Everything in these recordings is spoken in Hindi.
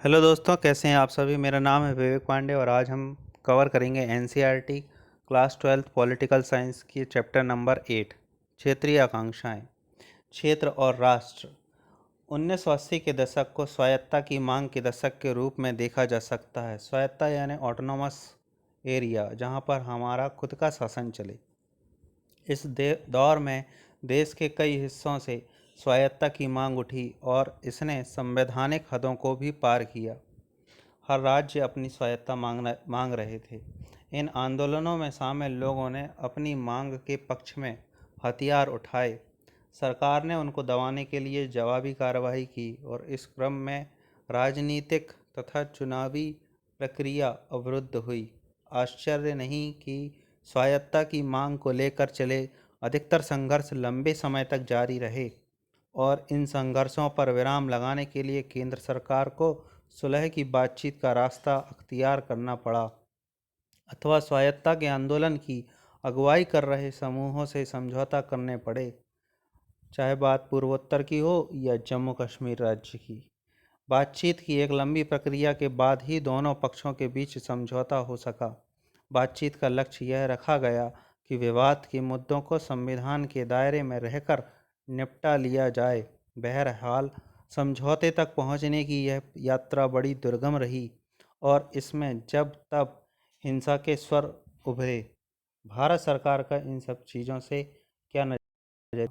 हेलो दोस्तों, कैसे हैं आप सभी। मेरा नाम है विवेक पांडे और आज हम कवर करेंगे एनसीईआरटी क्लास 12 पॉलिटिकल साइंस की चैप्टर नंबर 8 क्षेत्रीय आकांक्षाएं। क्षेत्र और राष्ट्र। 1980 के दशक को स्वायत्तता की मांग के दशक के रूप में देखा जा सकता है। स्वायत्तता यानी ऑटोनोमस एरिया, जहां पर हमारा खुद का शासन चले। इस दौर में देश के कई हिस्सों से स्वायत्तता की मांग उठी और इसने संवैधानिक हदों को भी पार किया। हर राज्य अपनी स्वायत्तता मांग रहे थे। इन आंदोलनों में शामिल लोगों ने अपनी मांग के पक्ष में हथियार उठाए। सरकार ने उनको दबाने के लिए जवाबी कार्रवाई की और इस क्रम में राजनीतिक तथा चुनावी प्रक्रिया अवरुद्ध हुई। आश्चर्य नहीं कि स्वायत्तता की मांग को लेकर चले अधिकतर संघर्ष लंबे समय तक जारी रहे और इन संघर्षों पर विराम लगाने के लिए केंद्र सरकार को सुलह की बातचीत का रास्ता अख्तियार करना पड़ा अथवा स्वायत्तता के आंदोलन की अगुवाई कर रहे समूहों से समझौता करने पड़े, चाहे बात पूर्वोत्तर की हो या जम्मू कश्मीर राज्य की। बातचीत की एक लंबी प्रक्रिया के बाद ही दोनों पक्षों के बीच समझौता हो सका। बातचीत का लक्ष्य यह रखा गया कि विवाद के मुद्दों को संविधान के दायरे में रहकर निपटा लिया जाए। बहरहाल, समझौते तक पहुंचने की यह यात्रा बड़ी दुर्गम रही और इसमें जब तब हिंसा के स्वर उभरे। भारत सरकार का इन सब चीज़ों से क्या नजरिया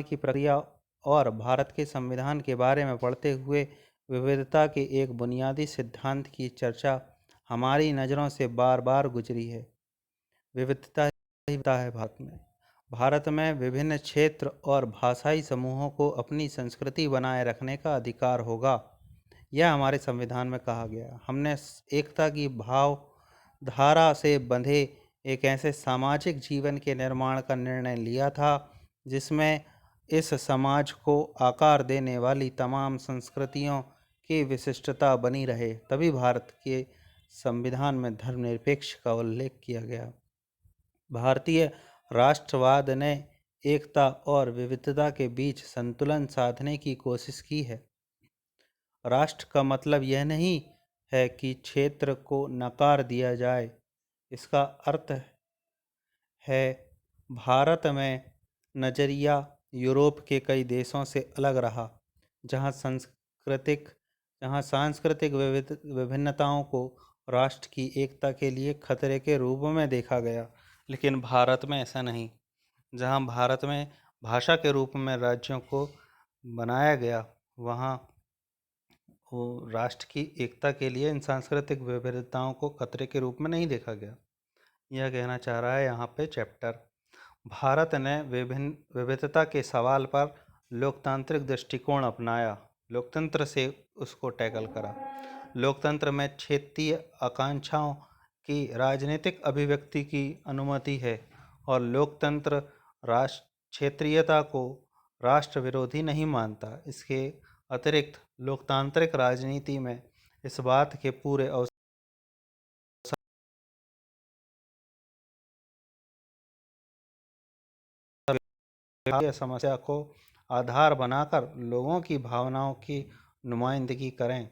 की प्रक्रिया और भारत के संविधान के बारे में पढ़ते हुए विविधता के एक बुनियादी सिद्धांत की चर्चा हमारी नज़रों से बार बार गुजरी है। विविधता ही विविधता है भारत में विभिन्न क्षेत्र और भाषाई समूहों को अपनी संस्कृति बनाए रखने का अधिकार होगा। यह हमारे संविधान में कहा गया। हमने एकता की भाव धारा से बंधे एक ऐसे सामाजिक जीवन के निर्माण का निर्णय लिया था जिसमें इस समाज को आकार देने वाली तमाम संस्कृतियों की विशिष्टता बनी रहे। तभी भारत के संविधान में धर्मनिरपेक्ष का उल्लेख किया गया। भारतीय राष्ट्रवाद ने एकता और विविधता के बीच संतुलन साधने की कोशिश की है। राष्ट्र का मतलब यह नहीं है कि क्षेत्र को नकार दिया जाए। इसका अर्थ है भारत में नज़रिया यूरोप के कई देशों से अलग रहा, जहाँ सांस्कृतिक विभिन्नताओं को राष्ट्र की एकता के लिए खतरे के रूप में देखा गया। लेकिन भारत में ऐसा नहीं। जहाँ भारत में भाषा के रूप में राज्यों को बनाया गया, वहाँ वो राष्ट्र की एकता के लिए इन सांस्कृतिक विविधताओं को खतरे के रूप में नहीं देखा गया। यह कहना चाह रहा है यहाँ पे चैप्टर। भारत ने विभिन्न विविधता के सवाल पर लोकतांत्रिक दृष्टिकोण अपनाया। लोकतंत्र से उसको टैकल करा। लोकतंत्र में क्षेत्रीय आकांक्षाओं की राजनीतिक अभिव्यक्ति की अनुमति है और लोकतंत्र राष्ट्र क्षेत्रीयता को राष्ट्र विरोधी नहीं मानता। इसके अतिरिक्त लोकतांत्रिक राजनीति में इस बात के पूरे अवसर समस्या को आधार बनाकर लोगों की भावनाओं की नुमाइंदगी करें।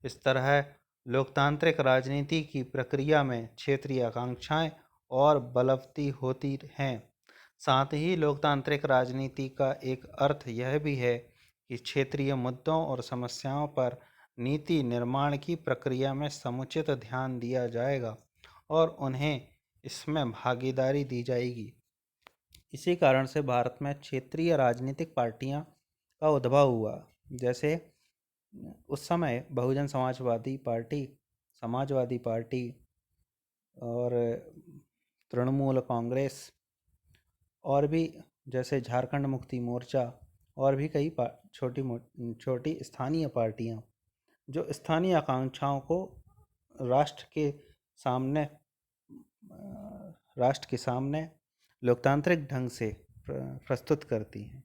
इस तरह लोकतांत्रिक राजनीति की प्रक्रिया में क्षेत्रीय आकांक्षाएं और बलवती होती हैं। साथ ही लोकतांत्रिक राजनीति का एक अर्थ यह भी है कि क्षेत्रीय मुद्दों और समस्याओं पर नीति निर्माण की प्रक्रिया में समुचित ध्यान दिया जाएगा और उन्हें इसमें भागीदारी दी जाएगी। इसी कारण से भारत में क्षेत्रीय राजनीतिक पार्टियां का उद्भव हुआ। जैसे उस समय बहुजन समाजवादी पार्टी और तृणमूल कांग्रेस और भी, जैसे झारखंड मुक्ति मोर्चा और भी कई छोटी स्थानीय पार्टियां जो स्थानीय आकांक्षाओं को राष्ट्र के सामने राष्ट्र के सामने लोकतांत्रिक ढंग से प्रस्तुत करती हैं।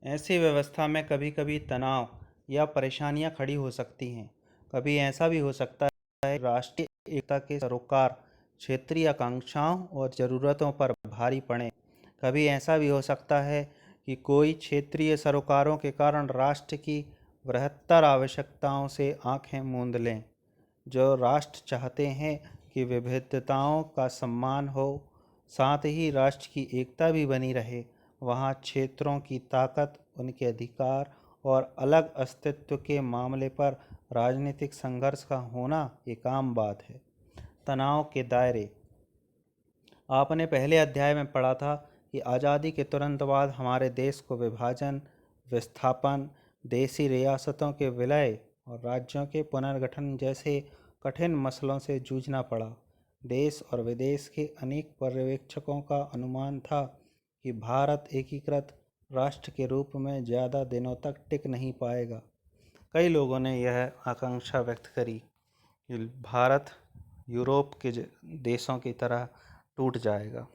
ऐसी व्यवस्था में कभी कभी तनाव या परेशानियां खड़ी हो सकती हैं। कभी ऐसा भी हो सकता है राष्ट्रीय एकता के सरोकार क्षेत्रीय आकांक्षाओं और ज़रूरतों पर भारी पड़ें। कभी ऐसा भी हो सकता है कि कोई क्षेत्रीय सरोकारों के कारण राष्ट्र की बृहत्तर आवश्यकताओं से आंखें मूंद लें। जो राष्ट्र चाहते हैं कि विविधताओं का सम्मान हो, साथ ही राष्ट्र की एकता भी बनी रहे, वहाँ क्षेत्रों की ताकत, उनके अधिकार और अलग अस्तित्व के मामले पर राजनीतिक संघर्ष का होना एक आम बात है। तनाव के दायरे। आपने पहले अध्याय में पढ़ा था कि आज़ादी के तुरंत बाद हमारे देश को विभाजन, विस्थापन, देसी रियासतों के विलय और राज्यों के पुनर्गठन जैसे कठिन मसलों से जूझना पड़ा। देश और विदेश के अनेक पर्यवेक्षकों का अनुमान था कि भारत एकीकृत राष्ट्र के रूप में ज़्यादा दिनों तक टिक नहीं पाएगा। कई लोगों ने यह आकांक्षा व्यक्त करी कि भारत यूरोप के देशों की तरह टूट जाएगा,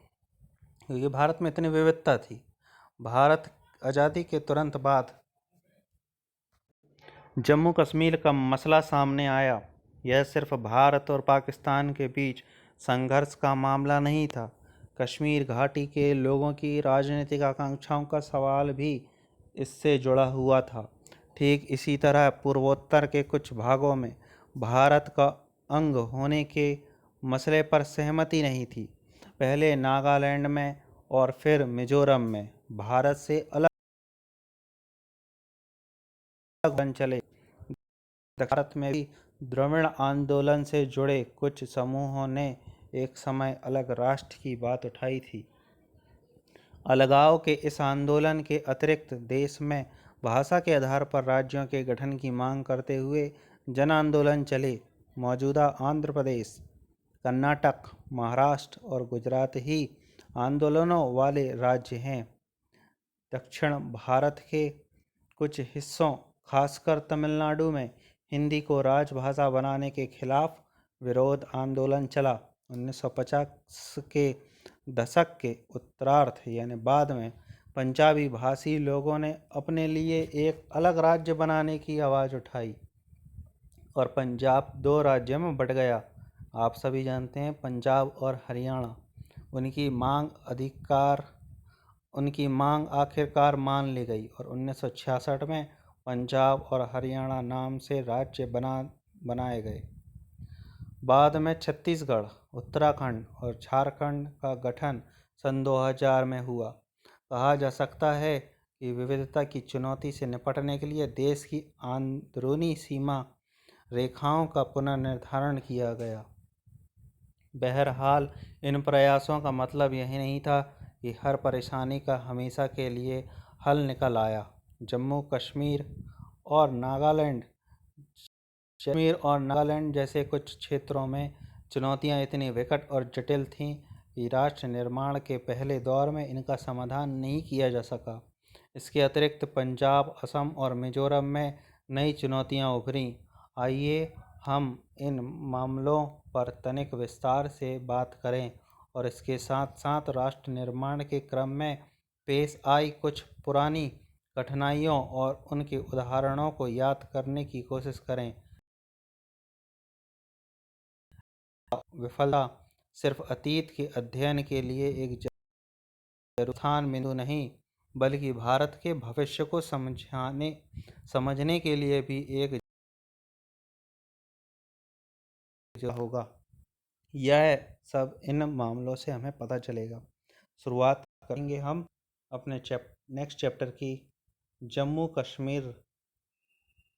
क्योंकि भारत में इतनी विविधता थी। भारत आज़ादी के तुरंत बाद जम्मू कश्मीर का मसला सामने आया। यह सिर्फ भारत और पाकिस्तान के बीच संघर्ष का मामला नहीं था। कश्मीर घाटी के लोगों की राजनीतिक आकांक्षाओं का सवाल भी इससे जुड़ा हुआ था। ठीक इसी तरह पूर्वोत्तर के कुछ भागों में भारत का अंग होने के मसले पर सहमति नहीं थी। पहले नागालैंड में और फिर मिजोरम में भारत से अलग बन चले। भारत में भी द्रविड़ आंदोलन से जुड़े कुछ समूहों ने एक समय अलग राष्ट्र की बात उठाई थी। अलगाव के इस आंदोलन के अतिरिक्त देश में भाषा के आधार पर राज्यों के गठन की मांग करते हुए जन आंदोलन चले। मौजूदा आंध्र प्रदेश, कर्नाटक, महाराष्ट्र और गुजरात ही आंदोलनों वाले राज्य हैं। दक्षिण भारत के कुछ हिस्सों, खासकर तमिलनाडु में हिंदी को राजभाषा बनाने के खिलाफ विरोध आंदोलन चला। 1950 के दशक के उत्तरार्ध यानी बाद में पंजाबी भाषी लोगों ने अपने लिए एक अलग राज्य बनाने की आवाज़ उठाई और पंजाब दो राज्यों में बंट गया। आप सभी जानते हैं पंजाब और हरियाणा। उनकी मांग आखिरकार मान ली गई और 1966 में पंजाब और हरियाणा नाम से राज्य बनाए गए। बाद में छत्तीसगढ़, उत्तराखंड और झारखंड का गठन सन 2000 में हुआ। कहा जा सकता है कि विविधता की चुनौती से निपटने के लिए देश की अंदरूनी सीमा रेखाओं का पुनर्निर्धारण किया गया। बहरहाल इन प्रयासों का मतलब यही नहीं था कि हर परेशानी का हमेशा के लिए हल निकल आया। जम्मू कश्मीर और नागालैंड जैसे कुछ क्षेत्रों में चुनौतियां इतनी विकट और जटिल थीं कि राष्ट्र निर्माण के पहले दौर में इनका समाधान नहीं किया जा सका। इसके अतिरिक्त पंजाब, असम और मिजोरम में नई चुनौतियां उभरीं। आइए हम इन मामलों पर तनिक विस्तार से बात करें और इसके साथ साथ राष्ट्र निर्माण के क्रम में पेश आई कुछ पुरानी कठिनाइयों और उनके उदाहरणों को याद करने की कोशिश करें। विफलता सिर्फ अतीत के अध्ययन के लिए एक जरूरथान बिंदु नहीं, बल्कि भारत के भविष्य को समझने के लिए भी एक होगा। यह सब इन मामलों से हमें पता चलेगा। शुरुआत करेंगे हम अपने नेक्स्ट चैप्टर की जम्मू कश्मीर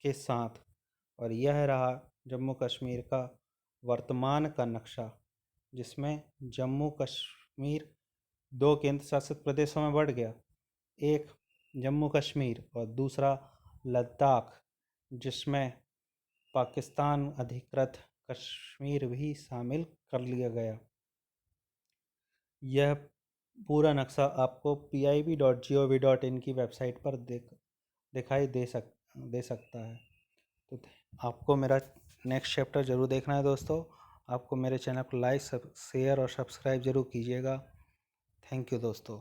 के साथ, और यह रहा जम्मू कश्मीर का वर्तमान का नक्शा, जिसमें जम्मू कश्मीर दो केंद्र शासित प्रदेशों में बढ़ गया। एक जम्मू कश्मीर और दूसरा लद्दाख, जिसमें पाकिस्तान अधिकृत कश्मीर भी शामिल कर लिया गया। यह पूरा नक्शा आपको pib.gov.in की वेबसाइट पर दिखाई दे सकता है। तो आपको मेरा नेक्स्ट चैप्टर ज़रूर देखना है दोस्तों। आपको मेरे चैनल को लाइक, शेयर और सब्सक्राइब ज़रूर कीजिएगा। थैंक यू दोस्तों।